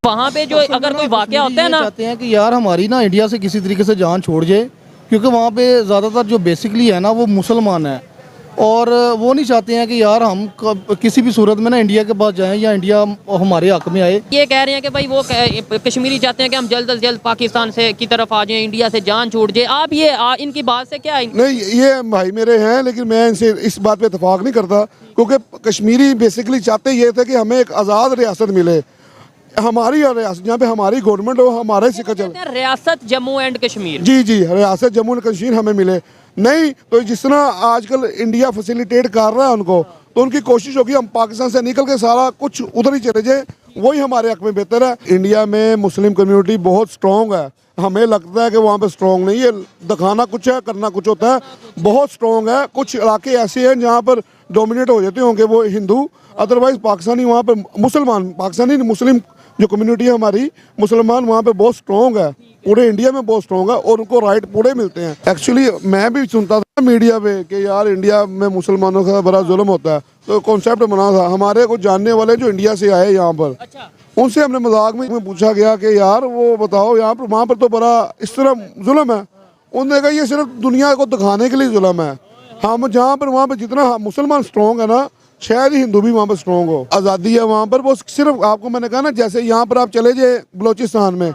वहाँ पे जो अगर कोई वाकया होता है ना, चाहते हैं कि यार हमारी ना इंडिया से किसी तरीके से जान छोड़ जाए, क्योंकि वहाँ पे ज़्यादातर जो बेसिकली है ना वो मुसलमान है, और वो नहीं चाहते हैं कि यार हम किसी भी सूरत में ना इंडिया के पास जाएं या इंडिया हमारे हक में आए। ये कह रहे हैं कि भाई वो कश्मीरी चाहते हैं कि हम जल्द से जल्द पाकिस्तान से की तरफ आ जाएं, इंडिया से जान छूट जाए। आप ये इनकी बात से क्या नहीं, ये भाई मेरे हैं, लेकिन मैं इनसे इस बात पे इतफाक नहीं करता, क्योंकि कश्मीरी बेसिकली चाहते ये थे कि हमें एक आज़ाद रियासत मिले, हमारी रियासत जहाँ पे हमारी गवर्नमेंट हो, हमारे सिक्का चले। रियासत जम्मू एंड कश्मीर, जी जी, रियासत जम्मू एंड कश्मीर हमें मिले। नहीं तो जिस तरह आजकल इंडिया फैसिलिटेट कर रहा है उनको, तो उनकी कोशिश होगी हम पाकिस्तान से निकल के सारा कुछ उधर ही चले जाए, वही हमारे हक में बेहतर है। इंडिया में मुस्लिम कम्युनिटी बहुत स्ट्रॉन्ग है, हमें लगता है कि वहाँ पे स्ट्रॉन्ग नहीं है, दिखाना कुछ है करना कुछ होता है। बहुत स्ट्रॉन्ग है, कुछ इलाके ऐसे हैं जहाँ पर डोमिनेट हो जाते होंगे वो हिंदू, अदरवाइज पाकिस्तानी वहाँ पर मुसलमान, पाकिस्तानी मुस्लिम जो कम्युनिटी है हमारी, मुसलमान वहाँ पे बहुत स्ट्रॉन्ग है, पूरे इंडिया में बहुत स्ट्रॉन्ग है, और उनको राइट पूरे मिलते हैं। एक्चुअली मैं भी सुनता था मीडिया पे कि यार इंडिया में मुसलमानों का बड़ा जुल्म होता है, तो कॉन्सेप्ट बना था। हमारे कुछ जानने वाले जो इंडिया से आए यहाँ पर, उनसे हमने मजाक में पूछा गया कि यार वो बताओ यहाँ पर वहाँ पर तो बड़ा इस तरह जुल्म है। उन्होंने कहा ये सिर्फ दुनिया को दिखाने के लिए जुल्म है, हम जहाँ पर वहाँ पर जितना मुसलमान स्ट्रॉन्ग है ना, शायद ही हिंदू भी वहाँ पर स्ट्रॉन्ग हो। आज़ादी है वहाँ पर, वो सिर्फ आपको मैंने कहा ना, जैसे यहाँ पर आप चले जाए बलोचिस्तान में,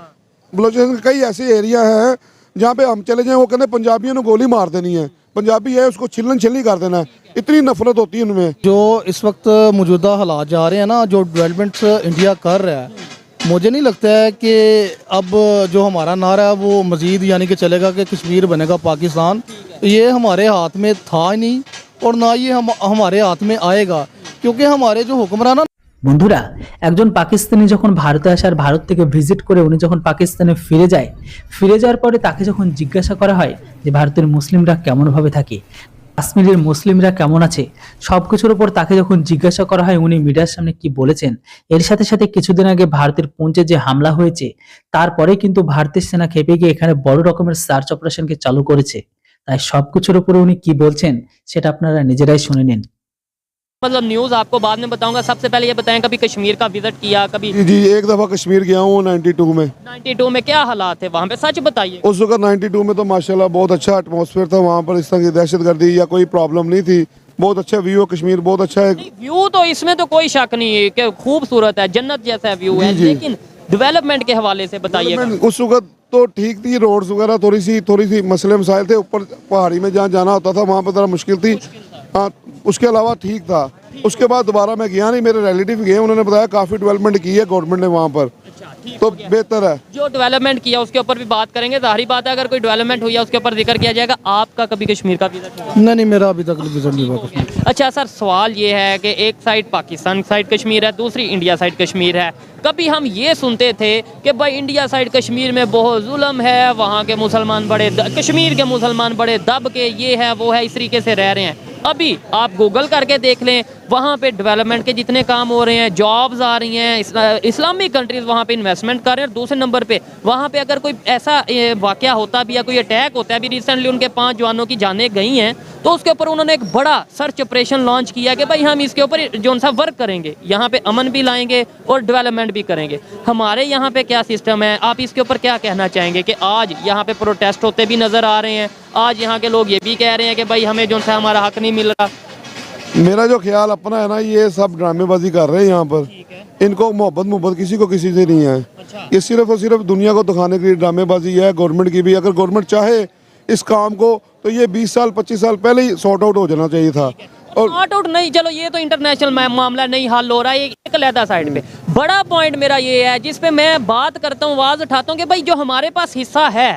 बलोचिस्तान के कई ऐसे एरिया हैं जहाँ पे हम चले जाएं, वो कहते हैं पंजाबियों ने गोली मार देनी है, पंजाबी है उसको छिलन छिलनी कर देना है, इतनी नफरत होती है उनमें। जो इस वक्त मौजूदा हालात जा रहे हैं ना, जो डेवलपमेंट्स इंडिया कर रहा है, मुझे नहीं लगता है कि अब जो हमारा नारा है वो मज़ीद यानी कि चलेगा कि कश्मीर बनेगा पाकिस्तान। ये हमारे हाथ में था ही नहीं, और ना ये हमारे हाथ में आएगा, क्योंकि हमारे जो हुक्मरान। বন্ধুরা, একজন পাকিস্তানি যখন ভারতে আসে আর ভারত থেকে ভিজিট করে উনি যখন পাকিস্তানে ফিরে যাওয়ার পরে তাকে যখন জিজ্ঞাসা করা হয় যে ভারতের মুসলিমরা কেমন ভাবে থাকে, কাশ্মীরের মুসলিমরা কেমন আছে, সবকিছুর উপর তাকে যখন জিজ্ঞাসা করা হয় উনি মিডিয়ার সামনে কি বলেছেন। এর সাথে সাথে কিছুদিন আগে ভারতের পুঞ্চে যে হামলা হয়েছে, তারপরে কিন্তু ভারতের সেনা খেপে গিয়ে এখানে বড় রকমের সার্চ অপারেশনকে চালু করেছে। তাই সবকিছুর উপরে উনি কি বলছেন সেটা আপনারা নিজেরাই শুনে নিন। मतलब न्यूज़ आपको बाद में बताऊंगा, सबसे पहले ये बताएं कभी कश्मीर का विजिट किया कभी? जी, एक दफ़ा कश्मीर गया हूँ 92 में। 92 में क्या हालात थे वहाँ पे, सच बताइए। उस वक्त 92 में तो माशाल्लाह बहुत अच्छा एटमॉस्फेयर था वहाँ पर, इस तरह की दहशतगर्दी या कोई प्रॉब्लम नहीं थी, बहुत अच्छा व्यू है, कश्मीर बहुत अच्छा है। व्यू तो इसमें तो कोई शक नहीं है कि खूबसूरत है, जन्नत जैसा व्यू है, लेकिन डेवलपमेंट के हवाले से बताइए। उस वक्त तो ठीक थी, रोड्स वगैरह थोड़ी सी मसले मसाइल थे, ऊपर पहाड़ी में जहाँ जाना होता था वहाँ पर ज़रा मुश्किल थी, हाँ उसके अलावा ठीक था। उसके बाद दोबारा मैं गया नहीं, मेरे रिलेटिव गए, उन्होंने बताया काफ़ी डेवलपमेंट की है गवर्नमेंट ने वहाँ पर, तो बेहतर है। जो डेवलपमेंट किया उसके ऊपर भी बात करेंगे, जाहिर बात है अगर कोई डेवलपमेंट हुई है उसके ऊपर जिक्र किया जाएगा। आपका कभी कश्मीर का विजिट हुआ? नहीं, मेरा अभी तक विजिट नहीं हुआ। अच्छा सर, सवाल ये है कि एक साइड पाकिस्तान साइड कश्मीर है, दूसरी इंडिया साइड कश्मीर है। कभी हम ये सुनते थे कि भाई इंडिया साइड कश्मीर में बहुत जुल्म है, वहाँ के मुसलमान बड़े कश्मीर के मुसलमान बड़े दब के ये है वो है, इस तरीके से रह रहे हैं। अभी आप गूगल करके देख लें, वहाँ पे डेवलपमेंट के जितने काम हो रहे हैं, जॉब्स आ रही हैं, इस्लामिक कंट्रीज़ वहाँ पे इन्वेस्टमेंट कर रहे हैं। दूसरे नंबर पे वहाँ पे अगर कोई ऐसा वाकया होता भी है, कोई अटैक होता है, अभी रिसेंटली उनके 5 जवानों की जानें गई हैं, तो उसके ऊपर उन्होंने एक बड़ा सर्च ऑपरेशन लॉन्च किया कि भाई हम इसके ऊपर जो सा वर्क करेंगे, यहाँ पे अमन भी लाएंगे और डेवलपमेंट भी करेंगे। हमारे यहाँ पे क्या सिस्टम है, आप इसके ऊपर क्या कहना चाहेंगे कि आज यहाँ पे प्रोटेस्ट होते भी नज़र आ रहे हैं, आज यहाँ के लोग ये भी कह रहे हैं कि भाई हमें जो सा हमारा हक नहीं मिल रहा। मेरा जो ख्याल अपना है ना, ये सब ड्रामेबाजी कर रहे हैं यहाँ पर, इनको मोहब्बत किसी को किसी से नहीं है। ये सिर्फ और सिर्फ दुनिया को दिखाने के लिए ड्रामेबाजी है गवर्नमेंट की भी। अगर गवर्नमेंट चाहे इस काम को तो ये 20 साल 25 साल पहले ही सॉर्ट आउट हो जाना चाहिए था। और सॉर्ट आउट नहीं, चलो ये तो इंटरनेशनल मामला नहीं हल हो रहा है, एक अलग साइड पे। बड़ा पॉइंट मेरा ये है जिस पे मैं बात करता हूँ, आवाज उठाता हूँ कि भाई जो हमारे पास हिस्सा है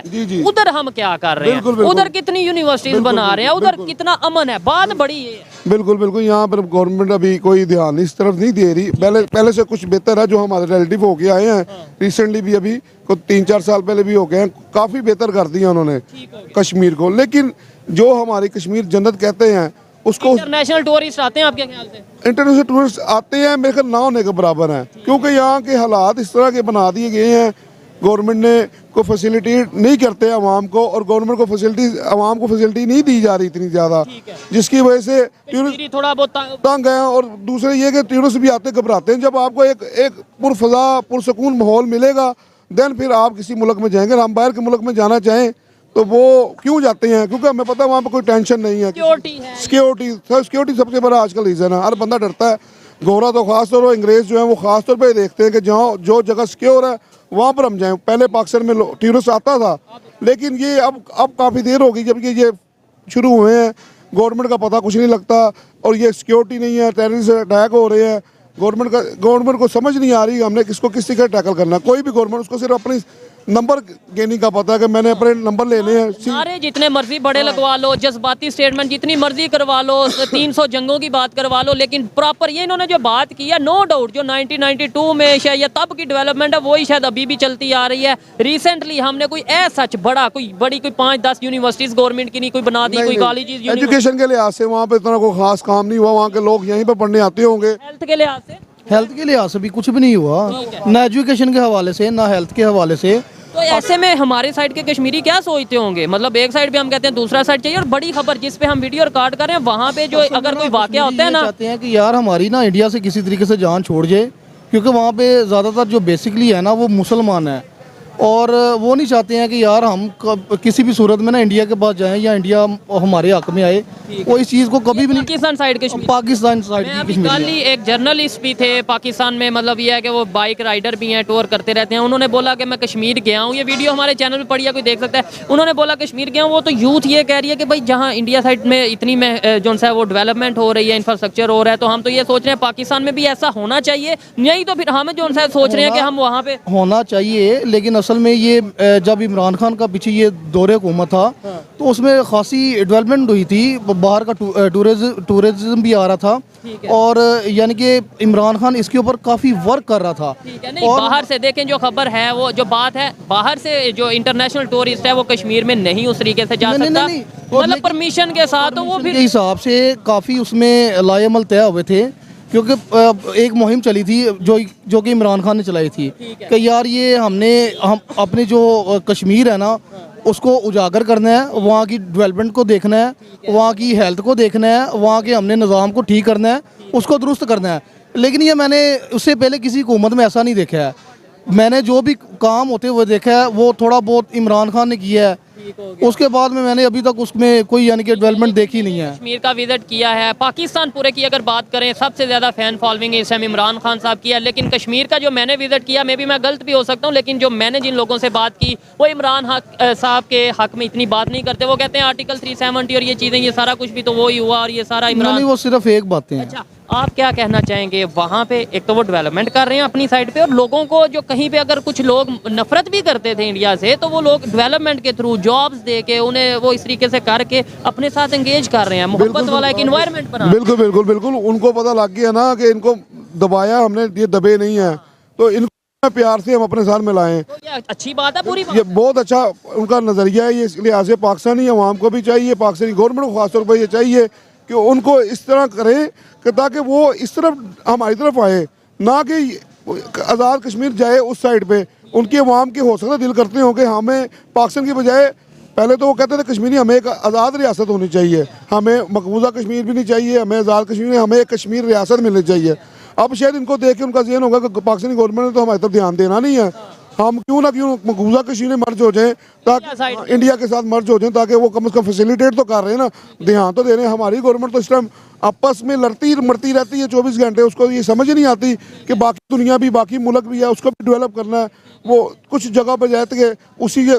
उधर हम क्या कर रहे हैं, उधर कितनी यूनिवर्सिटीज बना रहे हैं, उधर कितना अमन है, बात बड़ी है। बिल्कुल यहाँ पर गवर्नमेंट अभी कोई ध्यान इस तरफ नहीं दे रही। पहले से कुछ बेहतर है, जो हमारे रिलेटिव होके आए हैं रिसेंटली भी, अभी 3-4 साल पहले भी होके हैं, काफी बेहतर कर दिया उन्होंने कश्मीर को। लेकिन जो हमारी कश्मीर जन्नत कहते हैं उसको, इंटरनेशनल टूरिस्ट आते हैं आपके ख्याल से? इंटरनेशनल टूरिस्ट आते हैं, मेरे ख्याल ना होने के बराबर हैं, क्योंकि यहाँ के हालात इस तरह के बना दिए गए हैं गवर्नमेंट ने को फैसिलिटेट नहीं करते आवाम को, और गवर्नमेंट को आवाम को फैसिलिटी नहीं दी जा रही इतनी ज़्यादा, जिसकी वजह से टूरिस्ट थोड़ा बहुत तंग है। और दूसरे ये कि टूरिस्ट भी आते घबराते हैं। जब आपको एक पुरफज़ा पुरसकून माहौल मिलेगा देन फिर आप किसी मुल्क में जाएंगे। हम बाहर के मुल्क में जाना चाहें तो वो क्यों जाते हैं? क्योंकि हमें पता है वहाँ पर कोई टेंशन नहीं है। सिक्योरिटी सबसे बड़ा आजकल रीज़न है। हर बंदा डरता है। गोरा तो खास तौर पर अंग्रेज़ जो है वो खास तौर पर देखते हैं कि जहाँ जो जगह सिक्योर है वहाँ पर हम जाएं। पहले पाकिस्तान में टूरिस्ट आता था, लेकिन ये अब काफ़ी देर हो गई जबकि ये शुरू हुए हैं। गवर्नमेंट का पता कुछ नहीं लगता, और ये सिक्योरिटी नहीं है, टेररिस्ट अटैक हो रहे हैं। गवर्नमेंट को समझ नहीं आ रही हमने किसको किस तरीके टैकल करना है। कोई भी गवर्नमेंट उसको सिर्फ अपनी नंबर गेनिंग का पता है कि मैंने अपने नंबर लेने हैं। नारे जितने मर्जी बड़े लगवा लो, जज्बाती स्टेटमेंट जितनी मर्जी करवा लो, 300 जंगों की बात करवा लो, लेकिन प्रॉपर ये इन्होंने जो बात की है, नो डाउट जो 1992 में शायद या तब की डेवलपमेंट है वही शायद अभी भी चलती आ रही है। रिसेंटली हमने कोई सच बड़ा कोई 5-10 यूनिवर्सिटीज गवर्नमेंट की नहीं कोई बना दी, कोई कॉलेज एजुकेशन के लिहाज से वहाँ पे इतना कोई खास काम नहीं हुआ। वहाँ के लोग यहीं पर पढ़ने आते होंगे। हेल्थ के लिहाज से भी कुछ भी नहीं हुआ, ना एजुकेशन के हवाले से ना हेल्थ के हवाले से। तो ऐसे में हमारे साइड के कश्मीरी क्या सोचते होंगे? मतलब एक साइड पे हम कहते हैं दूसरा साइड चाहिए, और बड़ी खबर जिस पे हम वीडियो रिकॉर्ड कर रहे हैं वहाँ पे जो अगर कोई वाकया होता है ना, चाहते हैं कि यार हमारी ना इंडिया से किसी तरीके से जान छोड़ जाए, क्योंकि वहाँ पे ज़्यादातर जो बेसिकली है ना वो मुसलमान है, और वो नहीं चाहते हैं कि यार हम किसी भी सूरत में ना इंडिया के पास जाएं या इंडिया हमारे हक में आए। वो इस चीज़ को कभी भी नहीं। पाकिस्तान साइड कश्मीर की कश्मीर। कल ही एक जर्नलिस्ट भी थे पाकिस्तान में, मतलब ये है कि वो बाइक राइडर भी हैं, टूर करते रहते हैं। उन्होंने बोला कि मैं कश्मीर गया हूँ, ये वीडियो हमारे चैनल पे पड़ी है, कोई देख सकता है। उन्होंने बोला कश्मीर गया हूँ। वो तो यूथ ये कह रही है कि भाई जहाँ इंडिया साइड में इतनी में जो सा वो डेवलपमेंट हो रही है, इंफ्रास्ट्रक्चर हो रहा है, तो हम तो ये सोच रहे हैं पाकिस्तान में भी ऐसा होना चाहिए, नहीं तो फिर हम जो सा सोच रहे हैं कि हम वहाँ पे होना चाहिए। लेकिन असल में ये जब इमरान खान का पीछे ये दौरे हुकूमत था तो उसमें खासी डेवलपमेंट हुई थी, बाहर का टूरिज्म भी आ रहा था, और यानी कि इमरान खान इसके ऊपर काफ़ी वर्क कर रहा था। ठीक है, नहीं बाहर से देखें जो खबर है, वो जो बात है बाहर से जो इंटरनेशनल टूरिस्ट है वो कश्मीर में नहीं उस तरीके से जा सकता, मतलब परमिशन के साथ, तो वो फिर हिसाब से काफ़ी उसमें लाएमल तय हुए थे, क्योंकि एक मुहिम चली थी जो कि इमरान खान ने चलाई थी कि यार ये हम अपने जो कश्मीर है ना उसको उजागर करना है, वहाँ की डेवलपमेंट को देखना है, वहाँ की हेल्थ को देखना है, वहाँ के हमने निज़ाम को ठीक करना है, उसको दुरुस्त करना है। लेकिन ये मैंने उससे पहले किसी हुकूमत में ऐसा नहीं देखा है। मैंने जो भी काम होते हुए देखा है वो थोड़ा बहुत इमरान खान ने किया है, उसके बाद में मैंने अभी तक उसमें कोई यानी कि डेवलपमेंट देखी नहीं है। कश्मीर का विजिट किया है, पाकिस्तान पूरे की अगर बात करें सबसे ज़्यादा फ़ैन फॉलोइंग इस टाइम इमरान खान साहब की है, लेकिन कश्मीर का जो मैंने विजिट किया, मे भी मैं गलत भी हो सकता हूँ, लेकिन जो मैंने जिन लोगों से बात की वो इमरान साहब के हक में इतनी बात नहीं करते। वो कहते हैं आर्टिकल 370 और ये चीज़ें, ये सारा कुछ भी तो वो ही हुआ, और ये सारा इमरान, नहीं वो सिर्फ एक बातें हैं। अच्छा, आप क्या कहना चाहेंगे? वहाँ पे एक तो वो डेवलपमेंट कर रहे हैं अपनी साइड पे, और लोगों को जो कहीं पे अगर कुछ लोग नफरत भी करते थे इंडिया से, तो वो लोग डेवलपमेंट के थ्रू जॉब्स दे के उन्हें वो इस तरीके से करके अपने साथ एंगेज कर रहे हैं, मोहब्बत वाला एक इन्वायरमेंट बना। बिल्कुल उनको पता लग गया ना कि इनको दबाया हमने, ये दबे नहीं है, तो इनको प्यार से हम अपने साथ मिलाएं। तो ये अच्छी बात है, पूरी बात। ये बहुत अच्छा उनका नज़रिया है। ये इस लिहाज से पाकिस्तानी अवाम को भी चाहिए, पाकिस्तानी गवर्नमेंट को खासतौर पर ये चाहिए कि उनको इस तरह करें कि ताकि वो इस तरफ हमारी तरफ आए, ना कि आज़ाद कश्मीर जाए उस साइड पे। उनके अवाम के हो सकता है दिल करते हों कि हमें पाकिस्तान की बजाय, पहले तो वो कहते थे कश्मीरी हमें एक आज़ाद रियासत होनी चाहिए, हमें मकबूजा कश्मीर भी नहीं चाहिए, हमें आज़ाद कश्मीर, हमें एक कश्मीर रियासत मिलनी चाहिए। अब शायद इनको देख के उनका ज़हन होगा कि पाकिस्तानी गवर्नमेंट ने तो हमारी तरफ ध्यान देना नहीं है, हम क्यों ना क्यों मकबूजा कश्मीर मर्ज हो जाएं, ताकि इंडिया के साथ मर्ज हो जाएं, ताकि वो कम से कम फैसिलिटेट तो कर रहे हैं ना, ध्यान तो दे रहे हैं। हमारी गवर्नमेंट तो इस टाइम आपस में लड़ती मरती रहती है 24 घंटे, उसको ये समझ नहीं आती कि बाकी दुनिया भी, बाकी मुल्क भी है, उसको भी डेवलप करना है। वो कुछ जगह पर जाते के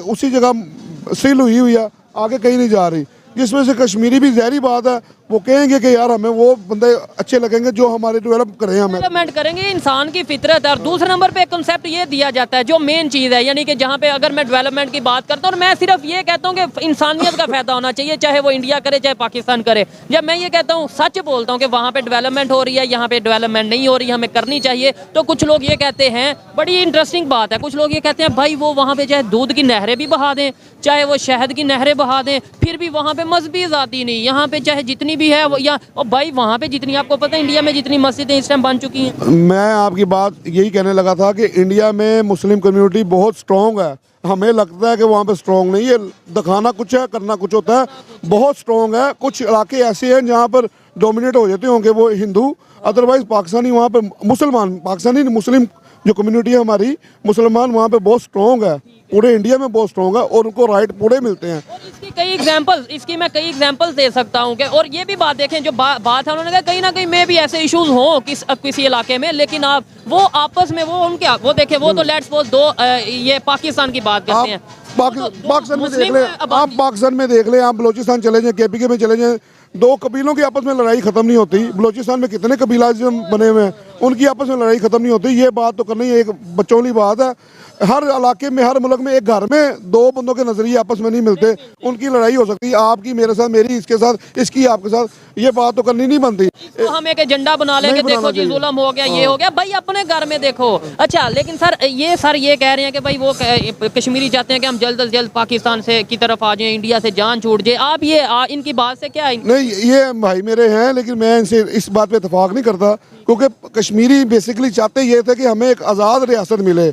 उसी जगह सील हुई है, आगे कहीं नहीं जा रही, जिसमें से कश्मीरी भी ज़हरी बात है। वो कहेंगे कि यार हमें वो बंदे अच्छे लगेंगे जो हमारे डेवलप करें, हमें डेवलपमेंट करेंगे, इंसान की फितरत है। और दूसरे नंबर पे एक कंसेप्ट ये दिया जाता है जो मेन चीज़ है, यानी कि जहाँ पे अगर मैं डेवलपमेंट की बात करता हूँ, और मैं सिर्फ ये कहता हूँ कि इंसानियत का फायदा होना चाहिए, चाहे वो इंडिया करे चाहे पाकिस्तान करे। जब मैं ये कहता हूँ, सच बोलता हूँ कि वहाँ पे डेवलपमेंट हो रही है, यहाँ पे डेवलपमेंट नहीं हो रही, हमें करनी चाहिए, तो कुछ लोग ये कहते हैं, बड़ी इंटरेस्टिंग बात है, कुछ लोग ये कहते हैं भाई वो वहाँ पे चाहे दूध की नहरें भी बहा दें, चाहे वो शहद की नहरें बहा दें, फिर भी वहाँ पे पे मजहबी आज़ादी नहीं, यहाँ पे चाहे जितनी भी है वो या और भाई वहाँ पे जितनी, आपको पता है इंडिया में जितनी मस्जिदें इस टाइम बन चुकी हैं। मैं आपकी बात यही कहने लगा था कि इंडिया में मुस्लिम कम्युनिटी बहुत स्ट्रॉन्ग है। हमें लगता है कि वहाँ पे स्ट्रॉन्ग नहीं है, दिखाना कुछ है करना कुछ होता है। बहुत स्ट्रॉन्ग है। कुछ इलाके ऐसे हैं जहाँ पर डोमिनेट हो जाते होंगे वो हिंदू, अदरवाइज पाकिस्तानी वहाँ पे मुसलमान, पाकिस्तानी मुस्लिम जो कम्युनिटी है हमारी, मुसलमान वहाँ पे बहुत स्ट्रॉन्ग है। पूरे इंडिया में बहुत स्ट्रॉन्ग है और उनको राइट पूरे मिलते हैं। और इसकी मैं कई एग्जांपल्स दे सकता हूँ कि, और ये भी बात देखें जो बात है, उन्होंने कहा कहीं ना कहीं में भी ऐसे इश्यूज हों किसी इलाके में, लेकिन आप वो आपस में वो देखें, वो तो लेट्स सपोज ये पाकिस्तान की बात करते हैं, पाकिस्तान में देख ले, आप पाकिस्तान में देख ले, आप बलोचिस्तान चले जाएं, केपीके में चले जाएं, दो कबीलों की आपस में लड़ाई खत्म नहीं होती। बलोचिस्तान में कितने कबीला बने हुए हैं, उनकी आपस में लड़ाई खत्म नहीं होती। ये बात तो करनी एक बच्चों की बात है। हर इलाके में, हर मुल्क में, एक घर में दो बंदों के नजरिए आपस में नहीं मिलते, उनकी लड़ाई हो सकती है, आपकी मेरे साथ, मेरी इसके साथ, इसकी आपके साथ, ये बात तो करनी नहीं बनती। तो हम एक एजेंडा बना लेंगे, देखो जी जुल्म हो गया, ये हो गया, भाई अपने घर में देखो। अच्छा, लेकिन सर ये कह रहे हैं कि भाई वो कश्मीरी चाहते हैं कि हम जल्द से जल्द पाकिस्तान से की तरफ आ जाएं, इंडिया से जान छूट जाए। आप ये इनकी बात से क्या नहीं, ये भाई मेरे हैं, लेकिन मैं इनसे इस बात पे इतफाक नहीं करता, क्योंकि कश्मीरी बेसिकली चाहते ये थे कि हमें एक आज़ाद रियासत मिले,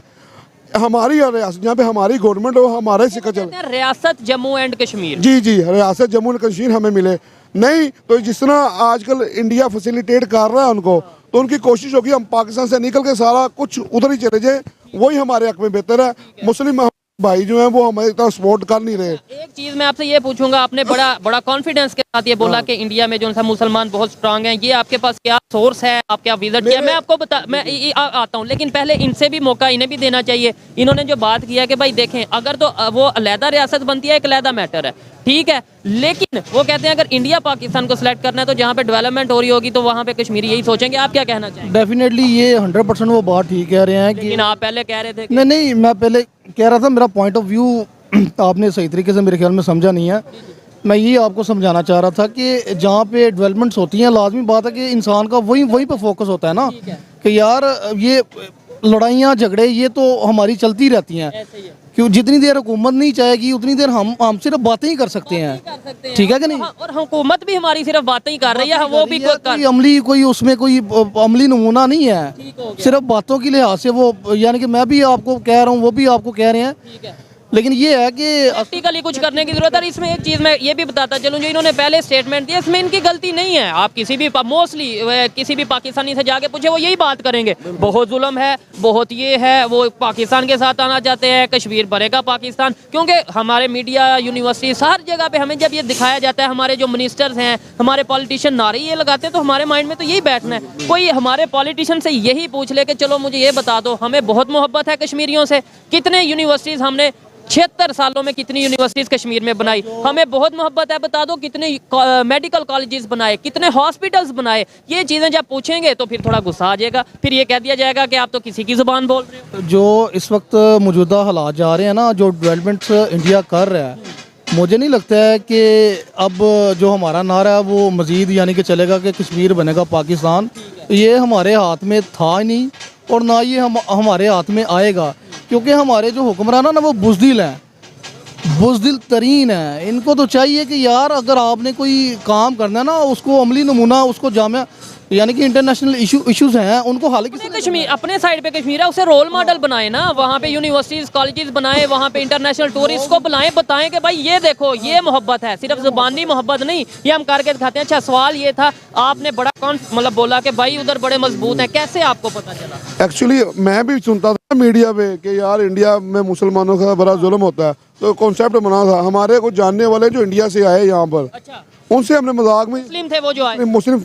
हमारी रियासत जहाँ पे हमारी गवर्नमेंट हो, हमारे सिक्का चले। रियासत जम्मू एंड कश्मीर, जी जी, रियासत जम्मू एंड कश्मीर हमें मिले। नहीं तो जिस तरह आजकल इंडिया फैसिलिटेट कर रहा है उनको, तो उनकी कोशिश होगी हम पाकिस्तान से निकल के सारा कुछ उधर ही चले जाए, वही हमारे हक में बेहतर है। मुस्लिम भाई जो हैं वो हमारी तरफ सपोर्ट कर नहीं रहे। एक चीज मैं आपसे ये पूछूंगा, आपने बड़ा कॉन्फिडेंस के साथ ये बोला कि इंडिया में जो सा मुसलमान बहुत स्ट्रांग हैं, ये आपके पास क्या सोर्स है, आप क्या विजिट किया? मैं आपको मैं आता हूँ, लेकिन पहले इनसे भी मौका इन्हें भी देना चाहिए। इन्होंने जो बात किया कि भाई देखें, अगर तो वो अलहदा रियासत बनती है, एक अलहदा मैटर है, ठीक है, लेकिन वो कहते हैं अगर इंडिया पाकिस्तान को सिलेक्ट करना है तो जहाँ पे डेवलपमेंट हो रही होगी तो वहाँ पे कश्मीरी यही सोचेंगे। आप क्या कहना चाहेंगे? डेफिनेटली ये 100% वो बात ठीक कह रहे हैं कि, लेकिन आप पहले कह रहे थे कि... नहीं, मैं पहले कह रहा था, मेरा पॉइंट ऑफ व्यू आपने सही तरीके से मेरे ख्याल में समझा नहीं है। मैं ये आपको समझाना चाह रहा था कि जहाँ पे डेवलपमेंट्स होती हैं, लाजमी बात है कि इंसान का वही पे फोकस होता है ना, कि यार ये लड़ाइयाँ झगड़े ये तो हमारी चलती रहती हैं। क्यों? जितनी देर हुकूमत नहीं चाहेगी उतनी देर हम सिर्फ बातें ही कर सकते हैं, ठीक है कि नहीं? और हुकूमत भी हमारी सिर्फ बातें ही कर रही है, वो भी कोई अमली, कोई उसमें कोई अमली नमूना नहीं है, सिर्फ बातों के लिहाज से वो, यानी कि मैं भी आपको कह रहा हूँ, वो भी आपको कह रहे हैं, लेकिन ये है कि प्रैक्टिकली कुछ करने की जरूरत है। इसमें एक चीज़ मैं ये भी बताता चलूँ, जो इन्होंने पहले स्टेटमेंट दिया, इसमें इनकी गलती नहीं है। आप किसी भी मोस्टली किसी भी पाकिस्तानी से जाके पूछे, वो यही बात करेंगे, बहुत जुल्म है, बहुत ये है, वो पाकिस्तान के साथ आना चाहते हैं, कश्मीर बनेगा पाकिस्तान। क्योंकि हमारे मीडिया, यूनिवर्सिटी, हर जगह पे हमें जब ये दिखाया जाता है, हमारे जो मिनिस्टर्स हैं, हमारे पॉलिटिशियन नारे ये लगाते हैं, तो हमारे माइंड में तो यही बैठना है। कोई हमारे पॉलिटिशियन से यही पूछ ले कि चलो मुझे ये बता दो, हमें बहुत मोहब्बत है कश्मीरियों से, कितने यूनिवर्सिटीज़ हमने 76 सालों में कितनी यूनिवर्सिटीज कश्मीर में बनाई, हमें बहुत मोहब्बत है, बता दो कितने मेडिकल कॉलेजेस बनाए, कितने हॉस्पिटल्स बनाए। ये चीज़ें जब पूछेंगे तो फिर थोड़ा गुस्सा आ जाएगा, फिर ये कह दिया जाएगा कि आप तो किसी की ज़ुबान बोल रहे हो। जो इस वक्त मौजूदा हालात जा रहे हैं ना, जो डेवलपमेंट्स इंडिया कर रहा है, मुझे नहीं लगता है कि अब जो हमारा नारा है वो मज़ीद यानी कि चलेगा कि कश्मीर बनेगा पाकिस्तान। ये हमारे हाथ में था ही नहीं और ना ये हमारे हाथ में आएगा, क्योंकि हमारे जो हुक्मरान है ना वो बुज़दिल हैं, बुज़दिल तरीन है। इनको तो चाहिए कि यार अगर आपने कोई काम करना है ना, उसको अमली नमूना, उसको जामिया यानी कि इंटरनेशनल इश्यूज हैं उनको हल कश्मीर अपने साइड पे कश्मीर है, उसे रोल मॉडल बनाए ना, वहाँ पे यूनिवर्सिटीज कॉलेजेस बनाए, वहाँ पे इंटरनेशनल टूरिस्ट को बुलाएं, बताएं कि भाई ये देखो ये मोहब्बत है, सिर्फ जुबानी मोहब्बत नहीं, ये हम करके दिखाते हैं। अच्छा, सवाल ये था, आपने बड़ा मतलब बोला कि भाई उधर बड़े मजबूत हैं, कैसे आपको पता चला? एक्चुअली मैं भी सुनता था मीडिया पे कि यार इंडिया में मुसलमानों का बड़ा जुल्म होता है, तो कॉन्सेप्ट बना था। हमारे कुछ जानने वाले जो इंडिया से आए यहाँ पर, अच्छा, उनसे हमने मजाक में, मुस्लिम थे वो जो आए, मुस्लिम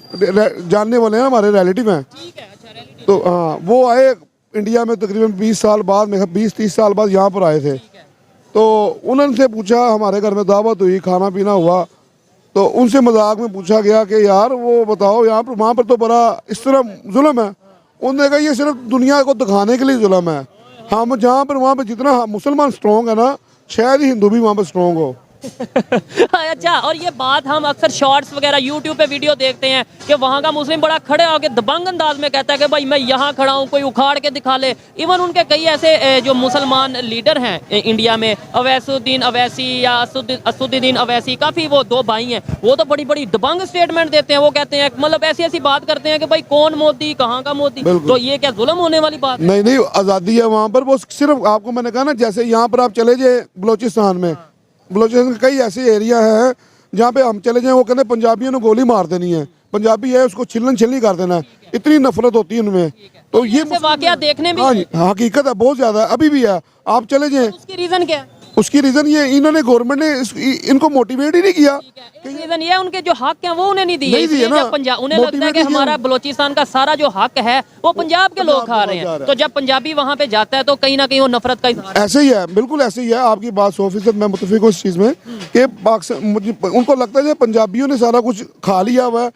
जानने वाले हैं, हमारे रिलेटिव हैं, ठीक है, अच्छा, रिलेटिव, तो हाँ वो आए इंडिया में तकरीबन 20 साल बाद, मैं 20-30 साल बाद यहाँ पर आए थे। तो उन्होंने पूछा, हमारे घर में दावत हुई, खाना पीना हुआ, तो उनसे मजाक में पूछा गया कि यार वो बताओ यहाँ पर, वहाँ पर तो बड़ा इस तरह जुल्म है। उन्होंने कहा ये सिर्फ दुनिया को दिखाने के लिए जुल्म है, हम जहाँ पर वहाँ पर जितना मुसलमान स्ट्रॉन्ग है ना, शायद ही हिंदू भी वहाँ पर स्ट्रॉन्ग हो। अच्छा, और ये बात हम अक्सर शॉर्ट्स वगैरह यूट्यूब पे वीडियो देखते हैं कि वहाँ का मुस्लिम बड़ा खड़े होकर दबंग अंदाज में कहता है कि भाई मैं यहाँ खड़ा हूँ, कोई उखाड़ के दिखा ले। इवन उनके कई ऐसे जो मुसलमान लीडर हैं इंडिया में, अवैसुद्दीन अवैसी या असदुद्दीन अवैसी, काफ़ी वो दो भाई हैं, वो तो बड़ी बड़ी दबंग स्टेटमेंट देते हैं। वो कहते हैं मतलब ऐसी ऐसी बात करते हैं कि भाई कौन मोदी, कहाँ का मोदी। तो ये क्या जुल्म होने वाली बात है? नहीं नहीं, आज़ादी है वहाँ पर। वो सिर्फ आपको मैंने कहा ना, जैसे यहाँ पर आप चले जाए बलोचिस्तान में, बलोचिस्तान के कई ऐसे एरिया है जहाँ पे हम चले जाएं, वो कहते हैं पंजाबियों ने गोली मार देनी है, पंजाबी है उसको छिलन छिलनी कर देना है, इतनी नफरत होती है उनमें। तो ये वाकया देखने में हाँ जी, हकीकत है, बहुत ज्यादा है, अभी भी है। आप चले जाएं, उसकी रीजन क्या है? उसकी रीजन ये इन्होंने गवर्नमेंट ने इनको मोटिवेट ही नहीं किया। रीजन ये है उनके जो हक हैं वो उन्हें नहीं दिए, नहीं दिए ना, पंजाब उन्हें लगता है कि हमारा बलोचिस्तान का सारा जो हक है वो पंजाब के लोग खा रहे हैं। तो जब पंजाबी वहाँ पे जाता है तो कहीं ना कहीं वो नफरत का ऐसे ही है, बिल्कुल ऐसे ही है। आपकी बात 100% मैं मुतफिक हूँ इस चीज़ में कि पाकिस्तान, उनको लगता है कि पंजाबियों ने सारा कुछ खा लिया हुआ है।